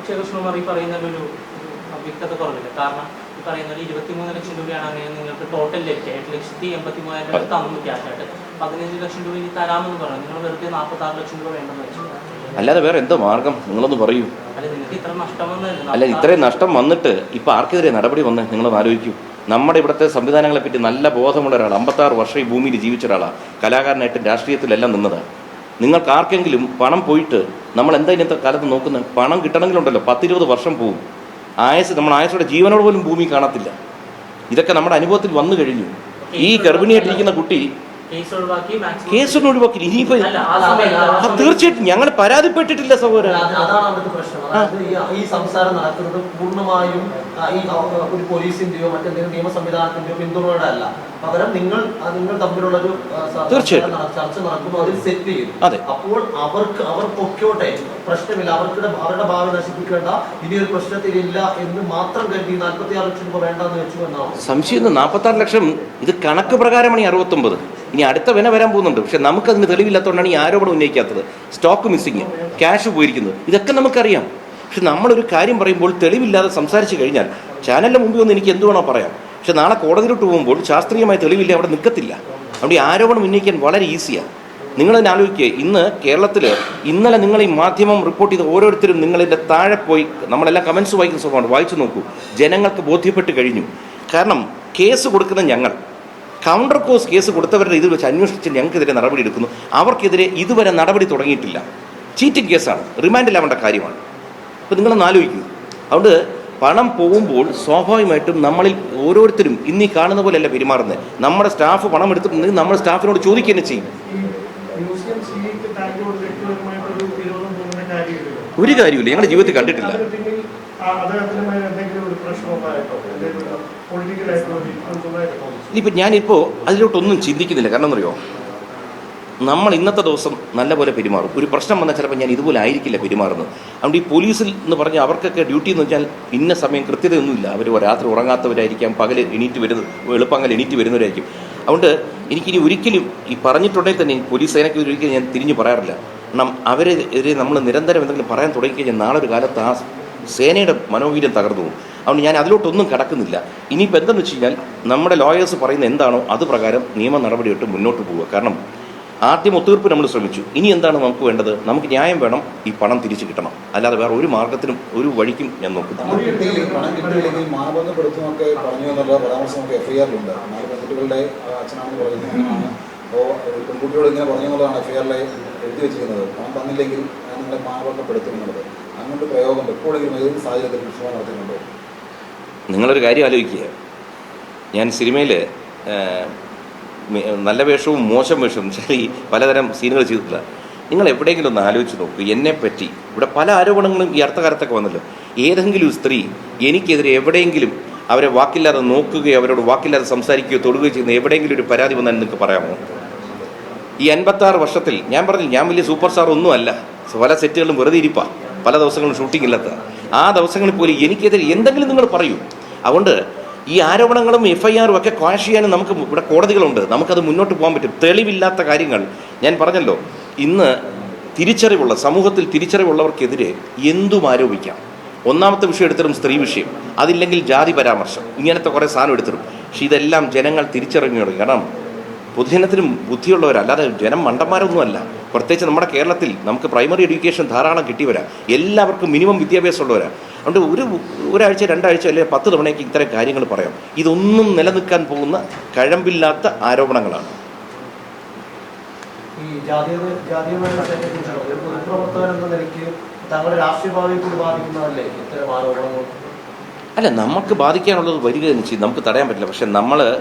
അക്ഷയകൃഷ്ണകുമാർ ഈ പറയുന്നതിലൊരു വ്യക്തത കുറവില്ല. കാരണം ഈ പറയുന്നത് 23 ലക്ഷം രൂപയാണ് അങ്ങനെ നിങ്ങൾക്ക് ടോട്ടൽ ലഭിക്കുക. 8,83,000 രൂപ തന്നു ക്യാഷായിട്ട്. 15 ലക്ഷം രൂപ ഇനി തരാമെന്ന് പറഞ്ഞു. നിങ്ങൾ വെറുതെ 46 ലക്ഷം രൂപ വേണ്ടെന്ന് വെച്ചു. അല്ലാതെ വേറെ എന്തോ മാർഗം നിങ്ങളൊന്ന് പറയൂ. അല്ല, നിങ്ങൾക്ക് ഇത്ര നഷ്ടം വന്നതല്ല. അല്ല, ഇത്രയും നഷ്ടം വന്നിട്ട് ഇപ്പം ആർക്കെതിരെ നടപടി വന്നേ നിങ്ങളൊന്ന് ആലോചിക്കൂ. നമ്മുടെ ഇവിടുത്തെ സംവിധാനങ്ങളെ പറ്റി നല്ല ബോധമുള്ള ഒരാൾ, 56 വർഷം ഈ ഭൂമിയിൽ ജീവിച്ച ഒരാളാണ്, കലാകാരനായിട്ടും രാഷ്ട്രീയത്തിലെല്ലാം നിന്നതാണ്. നിങ്ങൾക്ക് ആർക്കെങ്കിലും പണം പോയിട്ട് നമ്മൾ എന്താ ഇന്നത്തെ കാലത്ത് നോക്കുന്നത്? പണം കിട്ടണമെങ്കിലുണ്ടല്ലോ 10-20 വർഷം പോകും. നമ്മുടെ ആയുസ്സോടെ ജീവനോട് പോലും ഭൂമി കാണത്തില്ല. ഇതൊക്കെ നമ്മുടെ അനുഭവത്തിൽ വന്നു കഴിഞ്ഞു. ഈ ഗർഭിണിയായിട്ടിരിക്കുന്ന കുട്ടി കേസൊന്നും ഒഴിവാക്കി. ഇനിയിപ്പോ തീർച്ചയായിട്ടും ഞങ്ങൾ പരാതിപ്പെട്ടിട്ടില്ല സഹോദരൻ. അതാണ് അവിടുത്തെ പ്രശ്നം. അതായത് ഈ സംസാരം നടക്കുന്നത് പൂർണ്ണമായും ഈ ഒരു പോലീസിന്റെയോ മറ്റെന്തെങ്കിലും നിയമ സംവിധാനത്തിന്റെയോ പിന്തുണയോടെ അല്ല. പകരം നിങ്ങൾ തമ്മിലുള്ളൊരു ചർച്ച നടക്കുന്നു, അതിൽ സെറ്റ് ചെയ്യും. അപ്പോൾ അവർ പൊക്കോട്ടെ, പ്രശ്നമില്ല, അവരുടെ ഭാവി നശിപ്പിക്കേണ്ട, ഇനിയൊരു പ്രശ്നത്തിലില്ല എന്ന് മാത്രം കരുതി 46 ലക്ഷം രൂപ വേണ്ടെന്ന് വെച്ചു എന്നാണ് സംശയം. 46 ലക്ഷം ഇത് കണക്ക് പ്രകാരമാണ് ഈ 69. ഇനി അടുത്ത വിന വരാൻ പോകുന്നുണ്ട്. പക്ഷെ നമുക്കതിന് തെളിവില്ലാത്തതുകൊണ്ടാണ് ഈ ആരോപണം ഉന്നയിക്കാത്തത്. സ്റ്റോക്ക് മിസ്സിങ്, ക്യാഷ് പോയിരിക്കുന്നത്, ഇതൊക്കെ നമുക്കറിയാം. പക്ഷെ നമ്മളൊരു കാര്യം പറയുമ്പോൾ തെളിവില്ലാതെ സംസാരിച്ച് കഴിഞ്ഞാൽ ചാനലിൻ്റെ മുമ്പിൽ ഒന്ന് എനിക്ക് എന്ത് വേണോ പറയാം. പക്ഷെ നാളെ കോടതിയിലോട്ട് പോകുമ്പോൾ ശാസ്ത്രീയമായ തെളിവില്ല, അവിടെ നിൽക്കത്തില്ല. അവിടെ ഈ ആരോപണം ഉന്നയിക്കാൻ വളരെ ഈസിയാണ്. നിങ്ങളതിനെ ആലോചിക്കുക. ഇന്ന് കേരളത്തിൽ ഇന്നലെ നിങ്ങൾ ഈ മാധ്യമം റിപ്പോർട്ട് ചെയ്ത ഓരോരുത്തരും നിങ്ങളിൻ്റെ താഴെ പോയി, നമ്മളെല്ലാം കമൻസ് വായിക്കുന്ന സ്വഭാവമാണ്, വായിച്ചു നോക്കൂ. ജനങ്ങൾക്ക് ബോധ്യപ്പെട്ട് കഴിഞ്ഞു. കാരണം കേസ് കൊടുക്കുന്ന ഞങ്ങൾ, കൗണ്ടർ കോസ് കേസ് കൊടുത്തവരുടെ ഇത് വെച്ച് അന്വേഷിച്ച് ഞങ്ങൾക്കെതിരെ നടപടി എടുക്കുന്നു. അവർക്കെതിരെ ഇതുവരെ നടപടി തുടങ്ങിയിട്ടില്ല. ചീറ്റിംഗ് കേസാണ്, റിമാൻഡിലാവേണ്ട കാര്യമാണ്. അപ്പോൾ നിങ്ങളൊന്ന് ആലോചിക്കൂ. അതുകൊണ്ട് പണം പോകുമ്പോൾ സ്വാഭാവികമായിട്ടും നമ്മളിൽ ഓരോരുത്തരും ഇന്നീ കാണുന്ന പോലെയല്ല പെരുമാറുന്നത്. നമ്മുടെ സ്റ്റാഫ് പണം എടുത്തിട്ടുണ്ടെങ്കിൽ നമ്മൾ സ്റ്റാഫിനോട് ചോദിക്കുക തന്നെ ചെയ്യും. ഒരു കാര്യമില്ല, ഞങ്ങളുടെ ജീവിതത്തിൽ കണ്ടിട്ടില്ല. ഞാനിപ്പോൾ അതിലോട്ടൊന്നും ചിന്തിക്കുന്നില്ല. കാരണം എന്നറിയോ, നമ്മൾ ഇന്നത്തെ ദിവസം നല്ലപോലെ പെരുമാറും. ഒരു പ്രശ്നം വന്നാൽ ചിലപ്പോൾ ഞാൻ ഇതുപോലെ ആയിരിക്കില്ല പെരുമാറുന്നത്. അതുകൊണ്ട് ഈ പോലീസിൽ എന്ന് പറഞ്ഞാൽ അവർക്കൊക്കെ ഡ്യൂട്ടി എന്ന് വെച്ചാൽ ഇന്ന സമയം കൃത്യതയൊന്നുമില്ല. അവർ രാത്രി ഉറങ്ങാത്തവരായിരിക്കാം, പകൽ എളുപ്പങ്ങൾ എണീറ്റ് വരുന്നവരായിരിക്കും. അതുകൊണ്ട് എനിക്കിനി ഒരിക്കലും ഈ പറഞ്ഞിട്ടുണ്ടെങ്കിൽ തന്നെ പോലീസ് സേനയ്ക്ക് ഒരിക്കലും ഞാൻ തിരിഞ്ഞു പറയാറില്ല. കാരണം അവരെതിരെ നമ്മൾ നിരന്തരം എന്തെങ്കിലും പറയാൻ തുടങ്ങിക്കഴിഞ്ഞാൽ നാളെ ഒരു കാലത്ത് ആ സേനയുടെ മനോവീര്യം തകർന്നു പോകും. അതുകൊണ്ട് ഞാൻ അതിലോട്ടൊന്നും കടക്കുന്നില്ല. ഇനിയിപ്പോൾ എന്തെന്ന് വെച്ച് കഴിഞ്ഞാൽ നമ്മുടെ ലോയേഴ്സ് പറയുന്ന എന്താണോ അത് പ്രകാരം നിയമ നടപടിയിട്ട് മുന്നോട്ട് പോവുക. കാരണം ആദ്യം ഒത്തീർപ്പ് നമ്മൾ ശ്രമിച്ചു. ഇനി എന്താണ് നമുക്ക് വേണ്ടത്? നമുക്ക് ന്യായം വേണം, ഈ പണം തിരിച്ചു കിട്ടണം. അല്ലാതെ വേറെ ഒരു മാർഗത്തിനും ഒരു വഴിക്കും ഞാൻ നോക്കുന്നില്ല. നിങ്ങളൊരു കാര്യം ആലോചിക്കുക. ഞാൻ സിനിമയിൽ നല്ല വേഷവും മോശം വേഷവും ശരി പലതരം സീനുകൾ ചെയ്തിട്ടില്ല. നിങ്ങൾ എവിടെയെങ്കിലും ഒന്ന് ആലോചിച്ച് നോക്കൂ. എന്നെപ്പറ്റി ഇവിടെ പല ആരോപണങ്ങളും ഈ അടുത്ത കാലത്തൊക്കെ വന്നല്ലോ. ഏതെങ്കിലും സ്ത്രീ എനിക്കെതിരെ എവിടെയെങ്കിലും അവരെ വാക്കില്ലാതെ നോക്കുകയോ അവരോട് വാക്കില്ലാതെ സംസാരിക്കുകയോ തൊടുകയോ ചെയ്യുന്ന എവിടെയെങ്കിലും ഒരു പരാതി വന്നാൽ നിങ്ങൾക്ക് പറയാമോ? ഈ 56 വർഷത്തിൽ ഞാൻ പറഞ്ഞു, ഞാൻ വലിയ സൂപ്പർ സ്റ്റാർ ഒന്നും അല്ല. പല സെറ്റുകളിലും വെറുതെ ഇരിപ്പാ, പല ദിവസങ്ങളും ഷൂട്ടിംഗ് ഇല്ലാത്ത. ആ ദിവസങ്ങളിൽ പോലും എനിക്കെതിരെ എന്തെങ്കിലും നിങ്ങൾ പറയൂ. അതുകൊണ്ട് ഈ ആരോപണങ്ങളും FIR-ഉം ഒക്കെ ക്വാഷ് ചെയ്യാനും നമുക്ക് ഇവിടെ കോടതികളുണ്ട്. നമുക്കത് മുന്നോട്ട് പോകാൻ പറ്റും. തെളിവില്ലാത്ത കാര്യങ്ങൾ ഞാൻ പറഞ്ഞല്ലോ. ഇന്ന് സമൂഹത്തിൽ തിരിച്ചറിവുള്ളവർക്കെതിരെ എന്തും ആരോപിക്കാം. ഒന്നാമത്തെ വിഷയം എടുത്തിരും സ്ത്രീ വിഷയം, അതില്ലെങ്കിൽ ജാതി പരാമർശം, ഇങ്ങനത്തെ കുറേ സാധനം എടുത്തിരും. പക്ഷെ ഇതെല്ലാം ജനങ്ങൾ തിരിച്ചറിഞ്ഞു തുടങ്ങി. കാരണം പൊതുജനത്തിനും ബുദ്ധിയുള്ളവരല്ലാതെ ജനം മണ്ടന്മാരൊന്നുമല്ല. പ്രത്യേകിച്ച് നമ്മുടെ കേരളത്തിൽ നമുക്ക് പ്രൈമറി എഡ്യൂക്കേഷൻ ധാരാളം കിട്ടിയവരാ, എല്ലാവർക്കും മിനിമം വിദ്യാഭ്യാസം ഉള്ളവരാ. അതുകൊണ്ട് ഒരാഴ്ച 2 ആഴ്ച അല്ലെങ്കിൽ 10 തവണയ്ക്ക് ഇത്തരം കാര്യങ്ങൾ പറയാം. ഇതൊന്നും നിലനിൽക്കാൻ പോകുന്ന കഴമ്പില്ലാത്ത ആരോപണങ്ങളാണ്. അല്ല, നമുക്ക് ബാധിക്കാനുള്ളത് വരിക എന്ന് ചെയ്യും, നമുക്ക് തടയാൻ പറ്റില്ല. പക്ഷെ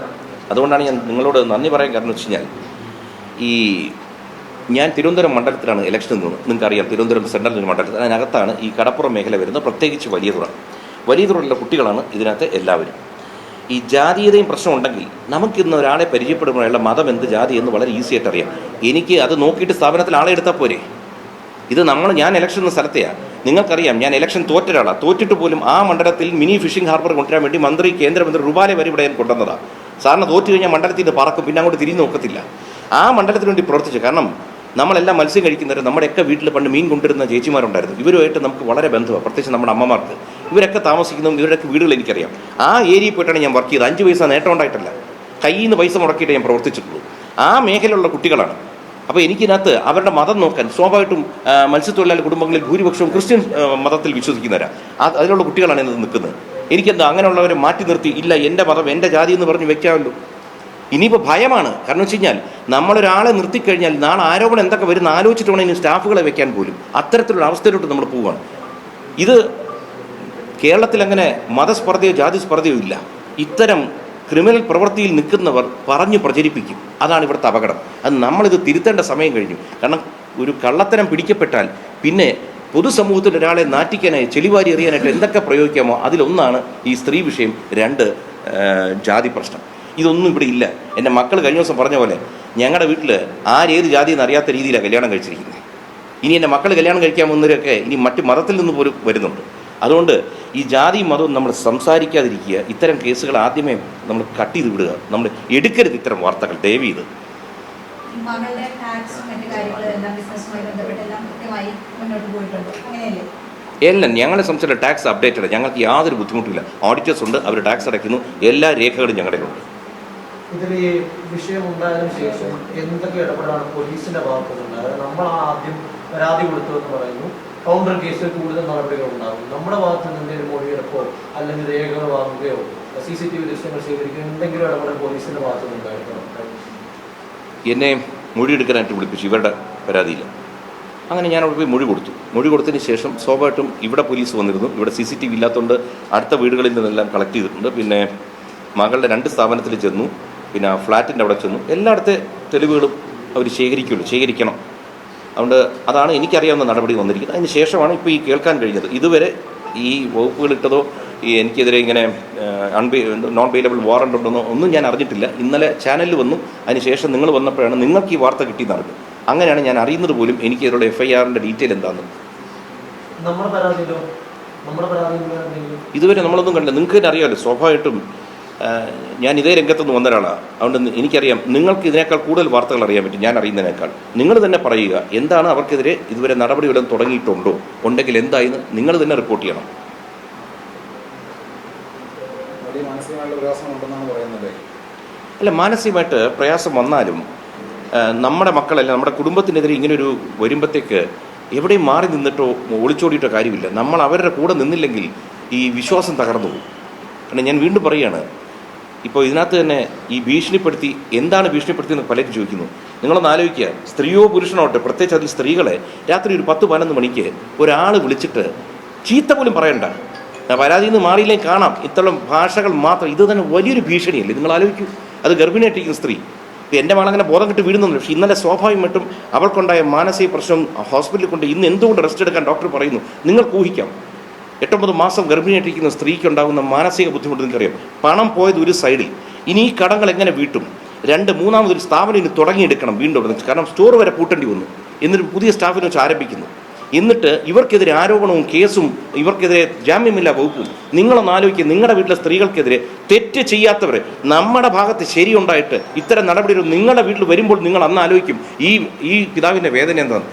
അതുകൊണ്ടാണ് ഞാൻ നിങ്ങളോട് നന്ദി പറയാൻ കാരണം വെച്ച് കഴിഞ്ഞാൽ ഞാൻ തിരുവനന്തപുരം മണ്ഡലത്തിലാണ് ഇലക്ഷൻ നിന്നത്. നിങ്ങൾക്കറിയാം, തിരുവനന്തപുരം സെൻട്രൽ മണ്ഡലത്തിൽ അതിനകത്താണ് ഈ കടപ്പുറം മേഖല വരുന്നത്. പ്രത്യേകിച്ച് വലിയ തുറയിലുള്ള കുട്ടികളാണ് ഇതിനകത്ത് എല്ലാവരും. ഈ ജാതീയതയും പ്രശ്നം ഉണ്ടെങ്കിൽ നമുക്കിന്ന് ഒരാളെ പരിചയപ്പെടുമ്പോഴുള്ള മതം എന്ത് ജാതി എന്ന് വളരെ ഈസി ആയിട്ട് അറിയാം. എനിക്ക് അത് നോക്കിയിട്ട് സ്ഥാപനത്തിൽ ആളെ എടുത്താൽ പോരെ. ഇത് ഞാൻ ഇലക്ഷൻ എന്ന സ്ഥലത്തെയാണ്. നിങ്ങൾക്കറിയാം, ഞാൻ ഇലക്ഷൻ തോറ്റ ഒരാളാണ്. തോറ്റിട്ട് പോലും ആ മണ്ഡലത്തിൽ മിനി ഫിഷിംഗ് ഹാർബർ കൊണ്ടുവരാൻ വേണ്ടി കേന്ദ്രമന്ത്രി റുബാലെ വരെ ഇവിടെ ഞാൻ കൊണ്ടുവന്നതാണ്. സാറിന് തോറ്റു കഴിഞ്ഞാൽ മണ്ഡലത്തിൽ നിന്ന് പറക്കും, പിന്നെ അങ്ങോട്ട് തിരിഞ്ഞ് നോക്കത്തില്ല. ആ മണ്ഡലത്തിന് വേണ്ടി പ്രവർത്തിച്ചു. കാരണം നമ്മളെല്ലാം മത്സ്യം കഴിക്കുന്നവർ നമ്മുടെയൊക്കെ വീട്ടിൽ പണ്ട് മീൻ കൊണ്ടുവരുന്ന ചേച്ചിമാരുണ്ടായിരുന്നു. ഇവരുമായിട്ട് നമുക്ക് വളരെ ബന്ധമാണ്, പ്രത്യേകിച്ച് നമ്മുടെ അമ്മമാർക്ക്. ഇവരൊക്കെ താമസിക്കുന്നതും ഇവരുടെയൊക്കെ വീടുകൾ എനിക്കറിയാം. ആ ഏരിയയിൽ പോയിട്ടാണ് ഞാൻ വർക്ക് ചെയ്തത്. 5 പൈസ നേട്ടം ഉണ്ടായിട്ടല്ല, കയ്യിൽ നിന്ന് പൈസ മുടക്കിയിട്ട് ഞാൻ പ്രവർത്തിച്ചിട്ടുള്ളൂ. ആ മേഖലയിലുള്ള കുട്ടികളാണ്. അപ്പോൾ എനിക്കിതിനകത്ത് അവരുടെ മതം നോക്കാൻ സ്വാഭാവികമായിട്ടും മത്സ്യത്തൊഴിലാളി കുടുംബങ്ങളിൽ ഭൂരിപക്ഷവും ക്രിസ്ത്യൻ മതത്തിൽ വിശ്വസിക്കുന്നവരാണ്. അതിലുള്ള കുട്ടികളാണ് ഇന്ന് നിൽക്കുന്നത്. എനിക്കെന്താ അങ്ങനെയുള്ളവരെ മാറ്റി നിർത്തി ഇല്ല എൻ്റെ മതം എൻ്റെ ജാതി എന്ന് പറഞ്ഞ് വെക്കാമല്ലോ. ഇനിയിപ്പോൾ ഭയമാണ്. കാരണം വെച്ച് കഴിഞ്ഞാൽ നമ്മളൊരാളെ നിർത്തിക്കഴിഞ്ഞാൽ നാളെ ആരോപണം എന്തൊക്കെ വരുന്ന ആലോചിച്ചിട്ട് വേണം ഇനി സ്റ്റാഫുകളെ വെക്കാൻ പോലും. അത്തരത്തിലുള്ള അവസ്ഥയിലോട്ട് നമ്മൾ പോവുകയാണ്. ഇത് കേരളത്തിൽ അങ്ങനെ മതസ്പർദ്ധയോ ജാതി സ്പർദ്ധയോ ഇല്ല. ഇത്തരം ക്രിമിനൽ പ്രവൃത്തിയിൽ നിൽക്കുന്നവർ പറഞ്ഞു പ്രചരിപ്പിക്കും. അതാണ് ഇവിടുത്തെ അപകടം. അത് നമ്മളിത് തിരുത്തേണ്ട സമയം കഴിഞ്ഞു. കാരണം ഒരു കള്ളത്തരം പിടിക്കപ്പെട്ടാൽ പിന്നെ പൊതുസമൂഹത്തിൽ ഒരാളെ നാറ്റിക്കാനായി ചെളിവാരി എറിയാനായിട്ട് എന്തൊക്കെ പ്രയോഗിക്കാമോ അതിലൊന്നാണ് ഈ സ്ത്രീ വിഷയം, 2 ജാതി പ്രശ്നം. ഇതൊന്നും ഇവിടെ ഇല്ല. എൻ്റെ മക്കൾ കഴിഞ്ഞ ദിവസം പറഞ്ഞ പോലെ ഞങ്ങളുടെ വീട്ടിൽ ആരേത് ജാതി എന്ന് അറിയാത്ത രീതിയിലാണ് കല്യാണം കഴിച്ചിരിക്കുന്നത്. ഇനി എൻ്റെ മക്കൾ കല്യാണം കഴിക്കാൻ പോകുന്നവരൊക്കെ ഇനി മറ്റ് മതത്തിൽ നിന്ന് പോലും വരുന്നുണ്ട്. അതുകൊണ്ട് ഈ ജാതിയും മതവും നമ്മൾ സംസാരിക്കാതിരിക്കുക. ഇത്തരം കേസുകൾ ആദ്യമേ നമ്മൾ കട്ട് ചെയ്ത് വിടുക. നമ്മൾ എടുക്കരുത് ഇത്തരം വാർത്തകൾ ദയവ് ചെയ്ത്. മകളുടെ ടാക്സും മറ്റു കാര്യങ്ങളെല്ലാം ബിസിനസ്സുമായി ബന്ധപ്പെട്ടെല്ലാം കൃത്യമായി മുന്നോട്ട് പോയിട്ടുണ്ട്, അങ്ങനെയല്ലേ? എല്ലാം ഞങ്ങളെ സംബന്ധിച്ചുള്ള ടാക്സ് അപ്ഡേറ്റഡ്. ഞങ്ങൾക്ക് യാതൊരു ബുദ്ധിമുട്ടില്ല. ഓഡിറ്റേഴ്സ് ഉണ്ട്, അവർ ടാക്സ് അടയ്ക്കുന്നു. എല്ലാ രേഖകളും ഞങ്ങളുടെ ഉണ്ട്. ഇതിൽ ഈ വിഷയം ഉണ്ടായതിനു ശേഷം എന്തൊക്കെ ഇടപെടാണ് പോലീസിന്റെ ഭാഗത്തുനിന്നുണ്ടായത്? നമ്മൾ ആദ്യം പരാതി കൊടുത്തു എന്ന് പറയുന്നു, കൗണ്ടർ കേസിൽ കൂടുതൽ നടപടികൾ ഉണ്ടാകും. നമ്മുടെ ഭാഗത്ത് നിന്ന് എന്തെങ്കിലും മൊഴിയെടുപ്പോ അല്ലെങ്കിൽ രേഖകൾ വാങ്ങുകയോ CCTV ദൃശ്യങ്ങൾ ശേഖരിക്കുകയോ എന്തെങ്കിലും ഇടപെടൽ പോലീസിന്റെ ഭാഗത്തു നിന്നുണ്ടായിരുന്നു? എന്നെ മൊഴിയെടുക്കാനായിട്ട് വിളിപ്പിച്ചു ഇവരുടെ പരാതിയിൽ. അങ്ങനെ ഞാൻ അവിടെ പോയി മൊഴി കൊടുത്തു. മൊഴി കൊടുത്തതിന് ശേഷം സ്വാഭാവികമായിട്ടും ഇവിടെ പോലീസ് വന്നിരുന്നു. ഇവിടെ CCTV ഇല്ലാത്തതുകൊണ്ട് അടുത്ത വീടുകളിൽ നിന്നെല്ലാം കളക്ട് ചെയ്തിട്ടുണ്ട്. പിന്നെ മകളുടെ 2 സ്ഥാപനത്തിൽ ചെന്നു, പിന്നെ ഫ്ലാറ്റിൻ്റെ അവിടെ ചെന്നു. എല്ലായിടത്തെ തെളിവുകളും അവർ ശേഖരിക്കണം. അതുകൊണ്ട് അതാണ് എനിക്കറിയാവുന്ന നടപടി വന്നിരിക്കുന്നത്. അതിന് ശേഷമാണ് ഇപ്പോൾ ഈ കേൾക്കാൻ കഴിഞ്ഞത്. ഇതുവരെ ഈ വകുപ്പുകളിട്ടതോ എനിക്കെതിരെ ഇങ്ങനെ നോൺ ബെയിലബിൾ വാറണ്ട് ഉണ്ടെന്നോ ഒന്നും ഞാൻ അറിഞ്ഞിട്ടില്ല. ഇന്നലെ ചാനലിൽ വന്നു. അതിനുശേഷം നിങ്ങൾ വന്നപ്പോഴാണ് നിങ്ങൾക്ക് ഈ വാർത്ത കിട്ടിയെന്ന് അറിഞ്ഞത്. അങ്ങനെയാണ് ഞാൻ അറിയുന്നത് പോലും എനിക്കെതിരുടെ FIRൻ്റെ ഡീറ്റെയിൽ എന്താണെന്ന്. ഇതുവരെ നമ്മളൊന്നും കണ്ടില്ല. നിങ്ങൾക്ക് തന്നെ അറിയാമല്ലോ, സ്വാഭാവികമായിട്ടും ഞാൻ ഇതേ രംഗത്തുനിന്ന് വന്ന ഒരാളാണ്. അതുകൊണ്ട് എനിക്കറിയാം നിങ്ങൾക്ക് ഇതിനേക്കാൾ കൂടുതൽ വാർത്തകൾ അറിയാൻ പറ്റും ഞാൻ അറിയുന്നതിനേക്കാൾ. നിങ്ങൾ തന്നെ പറയുക എന്താണ് അവർക്കെതിരെ ഇതുവരെ നടപടി വല്ലതും തുടങ്ങിയിട്ടുണ്ടോ, ഉണ്ടെങ്കിൽ എന്തായെന്ന് നിങ്ങൾ തന്നെ റിപ്പോർട്ട് ചെയ്യണം. അല്ല, മാനസികമായിട്ട് പ്രയാസം വന്നാലും നമ്മുടെ മക്കളല്ല, നമ്മുടെ കുടുംബത്തിനെതിരെ ഇങ്ങനൊരു വരുമ്പോഴത്തേക്ക് എവിടെയും മാറി നിന്നിട്ടോ ഒളിച്ചോടിയിട്ടോ കാര്യമില്ല. നമ്മൾ അവരുടെ കൂടെ നിന്നില്ലെങ്കിൽ ഈ വിശ്വാസം തകർന്നു പോകും. കാരണം ഞാൻ വീണ്ടും പറയുകയാണ്, ഇപ്പോൾ ഇതിനകത്ത് തന്നെ ഈ ഭീഷണിപ്പെടുത്തി എന്താണ് ഭീഷണിപ്പെടുത്തിയെന്ന് പലരും ചോദിക്കുന്നു. നിങ്ങളൊന്ന് ആലോചിക്കുക, സ്ത്രീയോ പുരുഷനോട്ടെ, പ്രത്യേകിച്ച് അതിൽ സ്ത്രീകളെ രാത്രി ഒരു 10-11 മണിക്ക് ഒരാൾ വിളിച്ചിട്ട് ചീത്ത പോലും പറയണ്ട, പരാതിയിൽ നിന്ന് മാറിയില്ലെങ്കിൽ കാണാം, ഇത്തരം ഭാഷകൾ മാത്രം. ഇത് തന്നെ വലിയൊരു ഭീഷണിയല്ലേ? നിങ്ങൾ ആലോചിക്കൂ. അത് ഗർഭിണിയായിട്ടിരിക്കുന്ന സ്ത്രീ. ഇപ്പോൾ എൻ്റെ മകളങ്ങനെ ബോധം കിട്ടി വീഴുന്നുണ്ട്. പക്ഷേ ഇന്നലെ സ്വാഭാവികമായിട്ടും അവൾക്കുണ്ടായ മാനസിക പ്രശ്നം ഹോസ്പിറ്റലിൽ കൊണ്ട് ഇന്ന് എന്തുകൊണ്ട് റെസ്റ്റ് എടുക്കാൻ ഡോക്ടർ പറയുന്നു? നിങ്ങൾക്ക് ഊഹിക്കാം. 8-9 മാസം ഗർഭിണിയായിട്ടിരിക്കുന്ന സ്ത്രീക്ക് ഉണ്ടാകുന്ന മാനസിക ബുദ്ധിമുട്ട് നിങ്ങൾക്കറിയാം. പണം പോയത് ഒരു സൈഡിൽ, ഇനി ഈ കടങ്ങൾ എങ്ങനെ വീട്ടും? 2-3 സ്ഥാപനം ഇനി തുടങ്ങിയെടുക്കണം വീണ്ടും. കാരണം സ്റ്റോർ വരെ പൂട്ടേണ്ടി വന്നു. എന്നിട്ട് പുതിയ സ്റ്റാഫിനെ വെച്ച് ആരംഭിക്കുന്നു. എന്നിട്ട് ഇവർക്കെതിരെ ആരോപണവും കേസും, ഇവർക്കെതിരെ ജാമ്യമില്ലാ വകുപ്പും. നിങ്ങളൊന്ന് ആലോചിക്കുക, നിങ്ങളുടെ വീട്ടിലെ സ്ത്രീകൾക്കെതിരെ തെറ്റ് ചെയ്യാത്തവർ, നമ്മുടെ ഭാഗത്ത് ശരിയുണ്ടായിട്ട് ഇത്തരം നടപടികൾ നിങ്ങളുടെ വീട്ടിൽ വരുമ്പോൾ നിങ്ങൾ അന്ന് ആലോചിക്കും ഈ പിതാവിൻ്റെ വേദന എന്താണ്.